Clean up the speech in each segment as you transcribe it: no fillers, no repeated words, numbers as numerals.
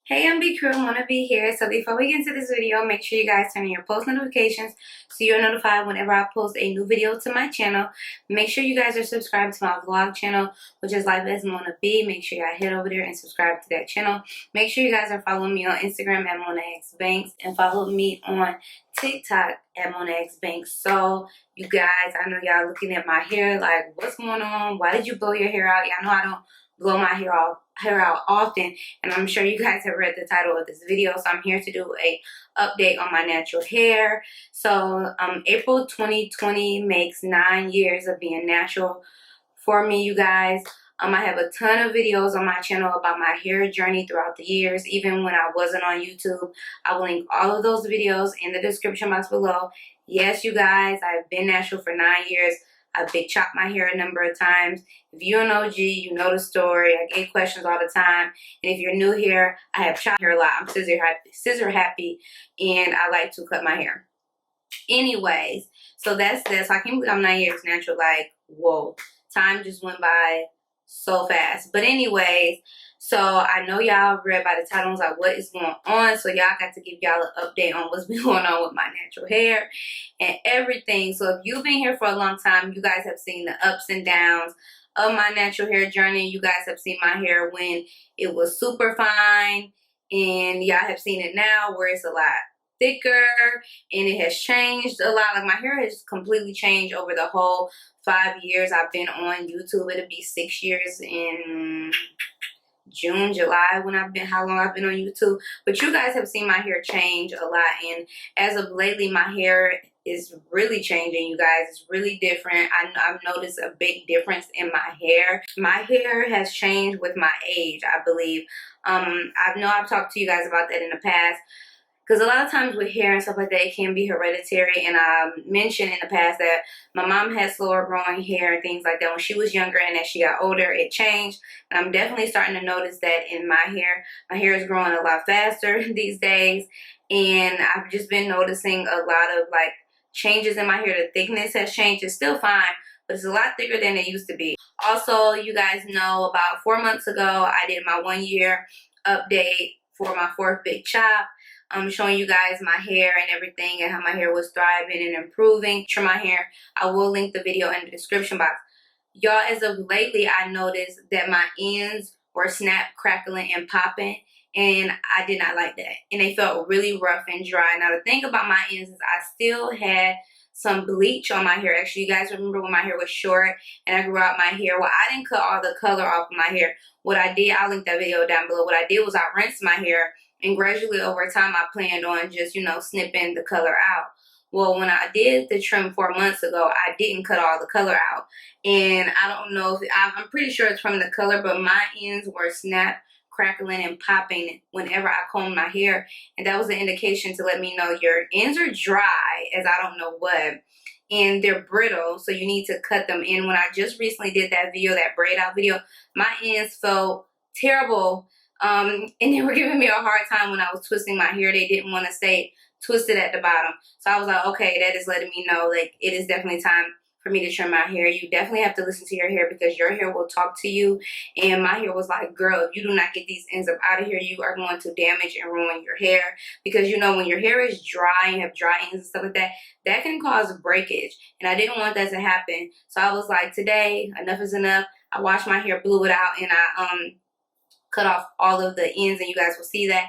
Hey, I'm B Crew, wanna be here. So before we get into this video, make sure you guys turn on your post notifications so you're notified whenever I post a new video to my channel. Make sure you guys are subscribed to my vlog channel, which is Life as Mona B. Make sure y'all head over there and subscribe to that channel. Make sure you guys are following me on Instagram at Mona X Banks and follow me on TikTok at Mona X Banks. So you guys, I know y'all looking at my hair like, what's going on? Why did you blow your hair out? Y'all know I don't blow my hair out often, and I'm sure you guys have read the title of this video. So I'm here to do a update on my natural hair. So April 2020 makes 9 years of being natural for me, you guys. I have a ton of videos on my channel about my hair journey throughout the years, even when I wasn't on YouTube. I will link all of those videos in the description box below. Yes, you guys, I've been natural for 9 years. I've big chopped my hair a number of times. If you're an OG, you know the story. I get questions all the time. And if you're new here, I have chopped hair a lot. I'm scissor happy, and I like to cut my hair. Anyways, so that's this. I can't believe I'm 9 years natural. Like, whoa. Time just went by so fast. But anyways, so I know y'all read by the titles like what is going on. So y'all got to give y'all an update on what's been going on with my natural hair and everything. So if you've been here for a long time, you guys have seen the ups and downs of my natural hair journey. You guys have seen my hair when it was super fine, and y'all have seen it now where it's a lot thicker and it has changed a lot. Like, my hair has completely changed over the whole 5 years I've been on YouTube. It'll be 6 years in June, July, how long I've been on YouTube. But you guys have seen my hair change a lot, and as of lately my hair is really changing, you guys. It's really different. I've noticed a big difference in my hair. My hair has changed with my age, I believe. I know I've talked to you guys about that in the past, because a lot of times with hair and stuff like that, it can be hereditary. And I mentioned in the past that my mom had slower growing hair and things like that when she was younger, and as she got older, it changed. And I'm definitely starting to notice that in my hair. My hair is growing a lot faster these days. And I've just been noticing a lot of like changes in my hair. The thickness has changed. It's still fine, but it's a lot thicker than it used to be. Also, you guys know about 4 months ago, I did my 1 year update for my 4th big chop. I'm showing you guys my hair and everything and how my hair was thriving and improving. For my hair, I will link the video in the description box. Y'all, as of lately, I noticed that my ends were snap, crackling, and popping, and I did not like that. And they felt really rough and dry. Now, the thing about my ends is I still had some bleach on my hair. Actually, you guys remember when my hair was short and I grew out my hair? Well, I didn't cut all the color off of my hair. What I did, I'll link that video down below. What I did was I rinsed my hair, and gradually over time I planned on just, you know, snipping the color out. Well, when I did the trim 4 months ago, I didn't cut all the color out. And I don't know if, I'm pretty sure it's from the color, but my ends were snap, crackling, and popping whenever I combed my hair. And that was an indication to let me know your ends are dry as I don't know what. And they're brittle, so you need to cut them in. When I just recently did that video, that braid out video, my ends felt terrible. And they were giving me a hard time when I was twisting my hair. They didn't want to stay twisted at the bottom. So I was like, okay, that is letting me know, like, it is definitely time for me to trim my hair. You definitely have to listen to your hair, because your hair will talk to you. And my hair was like, girl, if you do not get these ends up out of here, you are going to damage and ruin your hair. Because, you know, when your hair is dry and have dry ends and stuff like that, that can cause breakage. And I didn't want that to happen. So I was like, today, enough is enough. I washed my hair, blew it out, and I cut off all of the ends, and you guys will see that.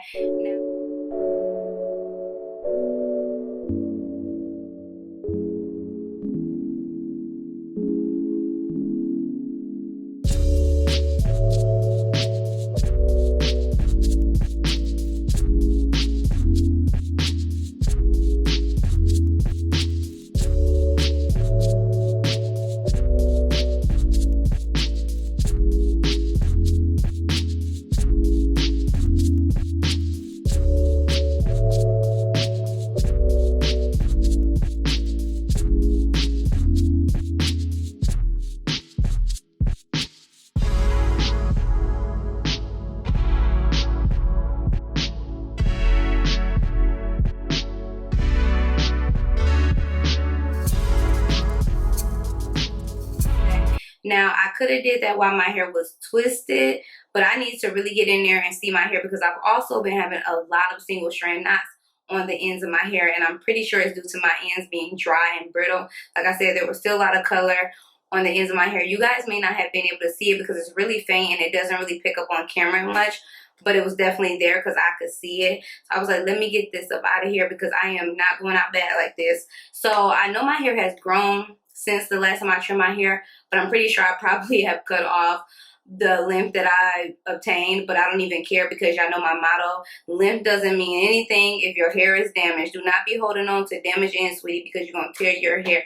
Now, I could have did that while my hair was twisted, But I need to really get in there and see my hair, because I've also been having a lot of single strand knots on the ends of my hair, and I'm pretty sure it's due to my ends being dry and brittle. Like I said, there was still a lot of color on the ends of my hair. You guys may not have been able to see it because it's really faint and it doesn't really pick up on camera much, but it was definitely there because I could see it. So I was like, let me get this up out of here because I am not going out bad like this. So I know my hair has grown since the last time I trimmed my hair, but I'm pretty sure I probably have cut off the length that I obtained, but I don't even care because y'all know my motto: length doesn't mean anything if your hair is damaged. Do not be holding on to damaged ends, sweetie, because you're going to tear your hair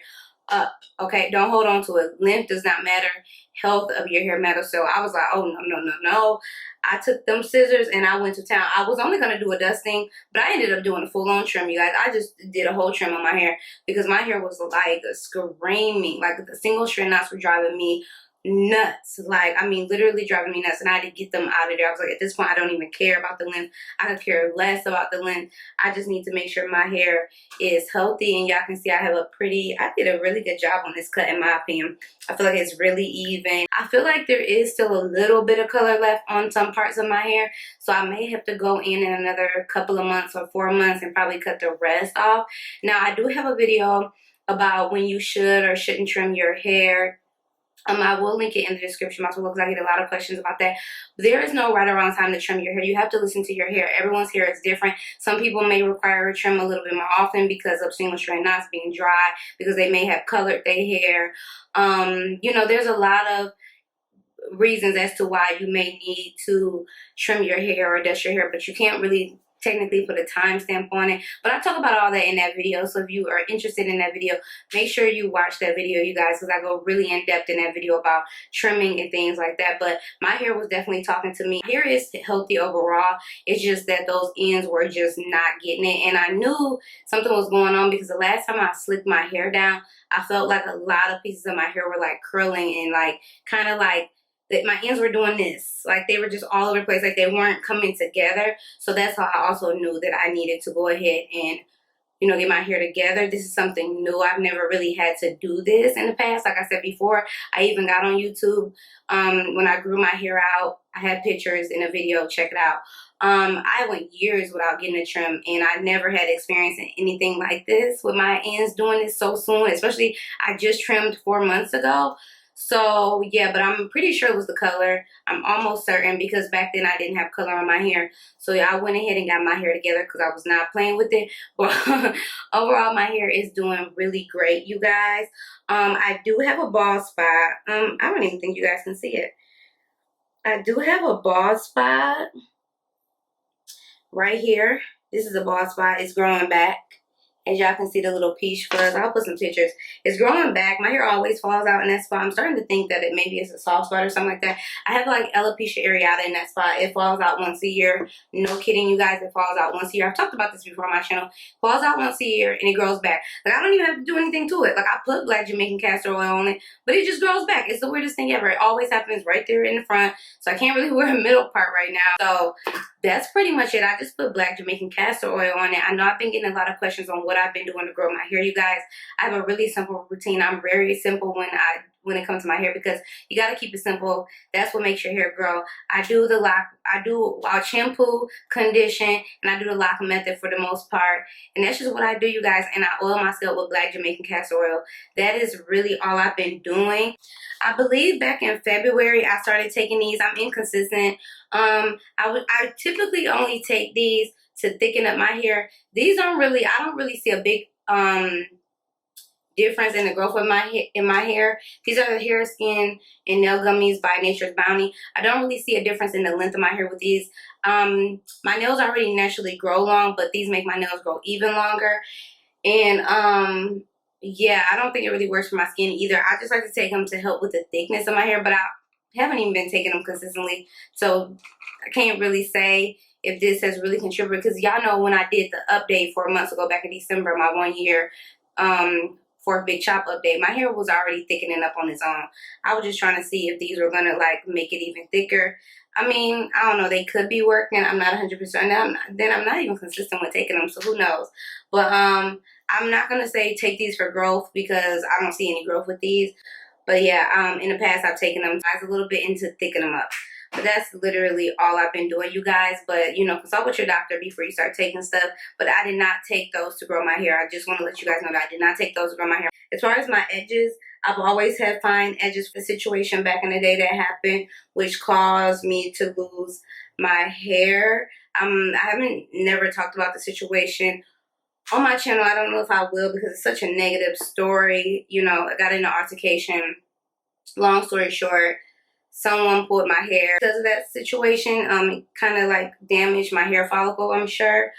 up. Okay, don't hold on to it. Length does not matter. Health of your hair matters. So I was like, oh no. I took them scissors and I went to town. I was only going to do a dusting, but I ended up doing a full-on trim, you guys. I just did a whole trim on my hair because my hair was like screaming. Like the single strand knots were driving me nuts. Like, I mean, literally driving me nuts, and I had to get them out of there. I was like, at this point, I don't even care about the length. I could care less about the length. I just need to make sure my hair is healthy, and y'all can see I have I did a really good job on this cut, in my opinion. I feel like it's really even. I feel like there is still a little bit of color left on some parts of my hair, so I may have to go in another couple of months or 4 months and probably cut the rest off. Now, I do have a video about when you should or shouldn't trim your hair. I will link it in the description box below because I get a lot of questions about that. There is no right or wrong time to trim your hair. You have to listen to your hair. Everyone's hair is different. Some people may require a trim a little bit more often because of single strand knots being dry, because they may have colored their hair. You know, there's a lot of reasons as to why you may need to trim your hair or dust your hair, but you can't really technically put a timestamp on it. But I talk about all that in that video, so if you are interested in that video, make ssure you watch that video, you guys, because I go really in depth in that video about trimming and things like that. But my hair was definitely talking to me. Hair is healthy overall. It's just that those ends were just not getting it, and I knew something was going on because the last time I slicked my hair down, I felt like a lot of pieces of my hair were like curling and like kind of like that my ends were doing this. Like they were just all over the place. Like they weren't coming together. So that's how I also knew that I needed to go ahead and, you know, get my hair together. This is something new. I've never really had to do this in the past. Like I said before, I even got on YouTube when I grew my hair out. I had pictures in a video. Check it out. I went years without getting a trim, and I never had experience in anything like this with my ends doing this so soon. Especially, I just trimmed 4 months ago. So yeah, but I'm pretty sure it was the color. I'm almost certain because back then I didn't have color on my hair. So yeah, I went ahead and got my hair together because I was not playing with it. But overall, my hair is doing really great, you guys. I do have a bald spot. I don't even think you guys can see it. I do have a bald spot right here. This is a bald spot. It's growing back. As y'all can see, the little peach fuzz. I'll put some pictures. It's growing back. My hair always falls out in that spot. I'm starting to think that maybe it's a soft spot or something like that. I have like alopecia areata in that spot. It falls out once a year. No kidding, you guys. It falls out once a year. I've talked about this before on my channel. It falls out once a year and it grows back. Like I don't even have to do anything to it. Like I put black Jamaican castor oil on it, but it just grows back. It's the weirdest thing ever. It always happens right there in the front. So I can't really wear a middle part right now. So that's pretty much it. I just put black Jamaican castor oil on it. I know I've been getting a lot of questions on what I've been doing to grow my hair, you guys. I have a really simple routine. I'm very simple when it comes to my hair because you got to keep it simple. That's what makes your hair grow. I do the lock. I'll shampoo, condition, and I do the lock method for the most part. And that's just what I do, you guys. And I oil myself with black Jamaican castor oil. That is really all I've been doing. I believe back in February I started taking these. I'm inconsistent. I typically only take these to thicken up my hair. These I don't really see a big difference in the growth of my hair. These are the Hair, Skin, and Nail Gummies by Nature's Bounty. I don't really see a difference in the length of my hair with these. My nails already naturally grow long, but these make my nails grow even longer. And yeah, I don't think it really works for my skin either. I just like to take them to help with the thickness of my hair, but I haven't even been taking them consistently, so I can't really say if this has really contributed, because y'all know when I did the update 4 months ago back in December, my 1 year for a big chop update, my hair was already thickening up on its own. I was just trying to see if these were gonna like make it even thicker. I mean, I don't know, they could be working. I'm not 100%. Then I'm not even consistent with taking them, so who knows. But I'm not gonna say take these for growth because I don't see any growth with these. But yeah, in the past I've taken them a little bit into thickening them up. But that's literally all I've been doing, you guys. But, you know, consult with your doctor before you start taking stuff. But I did not take those to grow my hair. I just want to let you guys know that I did not take those to grow my hair. As far as my edges, I've always had fine edges. For the situation back in the day that happened, which caused me to lose my hair. I haven't never talked about the situation on my channel. I don't know if I will because it's such a negative story. You know, I got in an altercation. Long story short, someone pulled my hair because of that situation. It kind of like damaged my hair follicle, I'm sure.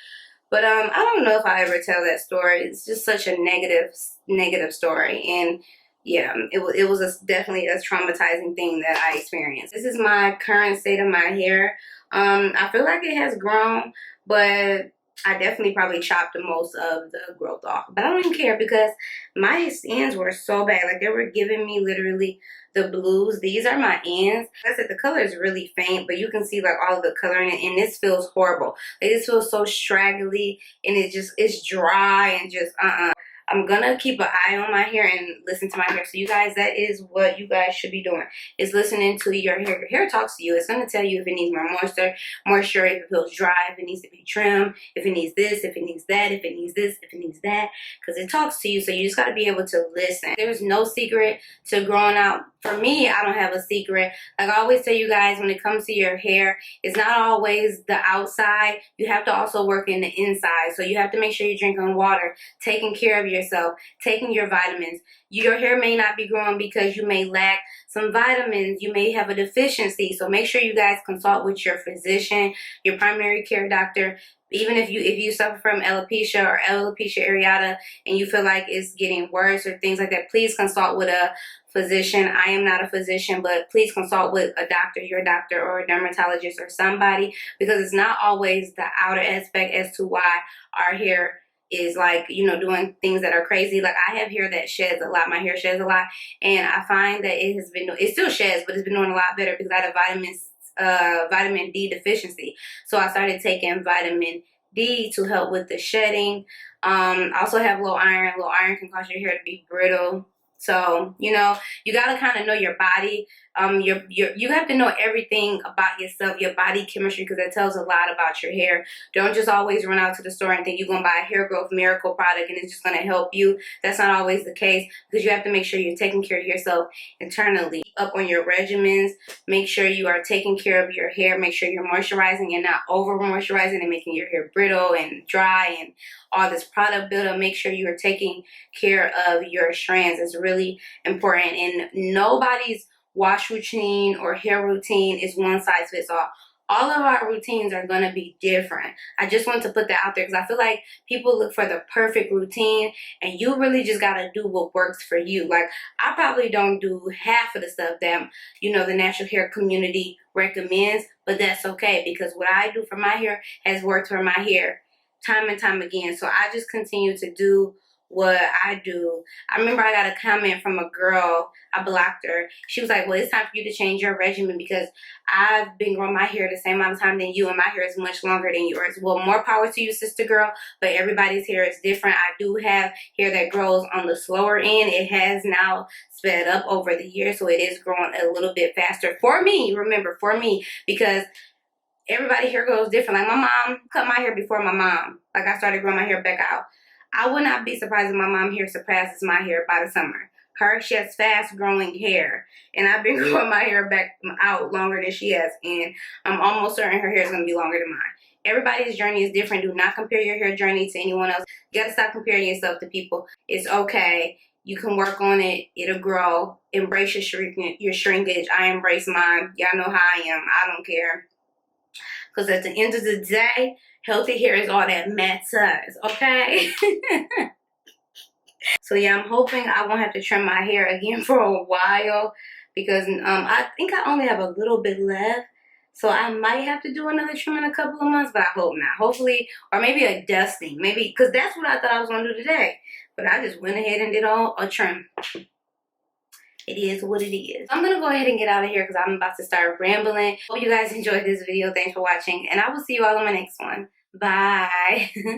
But I don't know if I ever tell that story. It's just such a negative story. And yeah, it was definitely a traumatizing thing that I experienced. This is my current state of my hair. I feel like it has grown, but I definitely probably chopped the most of the growth off. But I don't even care because my ends were so bad. Like, they were giving me literally the blues. These are my ends. Like I said, the color is really faint, but you can see like all of the color in it, and this feels horrible. Like, this feels so straggly, and it's dry and just I'm gonna keep an eye on my hair and listen to my hair. So you guys, that is what you guys should be doing, is listening to your hair. Your hair talks to you. It's gonna tell you if it needs more moisture, if it feels dry, if it needs to be trimmed, if it needs this, if it needs that, if it needs this, if it needs that, because it talks to you. So you just gotta be able to listen. There's no secret to growing out. For me, I don't have a secret. Like I always tell you guys, when it comes to your hair, it's not always the outside. You have to also work in the inside. So you have to make sure you're drinking water, taking care of yourself, taking your vitamins. Your hair may not be growing because you may lack some vitamins. You may have a deficiency. So make sure you guys consult with your physician, your primary care doctor. Even if you suffer from alopecia or alopecia areata and you feel like it's getting worse or things like that, please consult with a physician. I am not a physician, but please consult with a doctor, your doctor, or a dermatologist or somebody, because it's not always the outer aspect as to why our hair is, like, you know, doing things that are crazy. Like, I have hair that sheds a lot. My hair sheds a lot, and I find that it still sheds, but it's been doing a lot better because I had a vitamin D deficiency. So I started taking vitamin D to help with the shedding. I also have low iron. Low iron can cause your hair to be brittle. So, you know, you got to kind of know your body. You have to know everything about yourself, your body chemistry, because it tells a lot about your hair. Don't just always run out to the store and think you're going to buy a hair growth miracle product and it's just going to help you. That's not always the case, because you have to make sure you're taking care of yourself internally. Up on your regimens, make sure you are taking care of your hair. Make sure you're moisturizing and not over moisturizing and making your hair brittle and dry and all this product buildup. Make sure you are taking care of your strands. It's really important, and nobody's wash routine or hair routine is one size fits all. All of our routines are going to be different. I just want to put that out there because I feel like people look for the perfect routine, and you really just got to do what works for you. Like, I probably don't do half of the stuff that, you know, the natural hair community recommends, but that's okay, because what I do for my hair has worked for my hair time and time again. So I just continue to do what I do. I remember I got a comment from a girl. I blocked her. She was like, well, it's time for you to change your regimen because I've been growing my hair the same amount of time than you, and my hair is much longer than yours. Well, more power to you, sister girl, but everybody's hair is different. I do have hair that grows on the slower end. It has now sped up over the years, so it is growing a little bit faster for me. Remember, for me, because everybody hair grows different. Like, my mom cut my hair before my mom. Like, I started growing my hair back out. I would not be surprised if my mom hair surpasses my hair by the summer. She has fast growing hair, and I've been growing my hair back out longer than she has, and I'm almost certain her hair is going to be longer than mine. Everybody's journey is different. Do not compare your hair journey to anyone else. You got to stop comparing yourself to people. It's okay. You can work on it. It'll grow. Embrace your shrinkage. I embrace mine. Y'all know how I am. I don't care. Because at the end of the day, healthy hair is all that matters, okay? So yeah, I'm hoping I won't have to trim my hair again for a while, because I think I only have a little bit left. So I might have to do another trim in a couple of months, but I hope not. Hopefully, or maybe a dusting. Maybe, because that's what I thought I was going to do today. But I just went ahead and did a trim. It is what it is. I'm going to go ahead and get out of here because I'm about to start rambling. Hope you guys enjoyed this video. Thanks for watching, and I will see you all on my next one. Bye.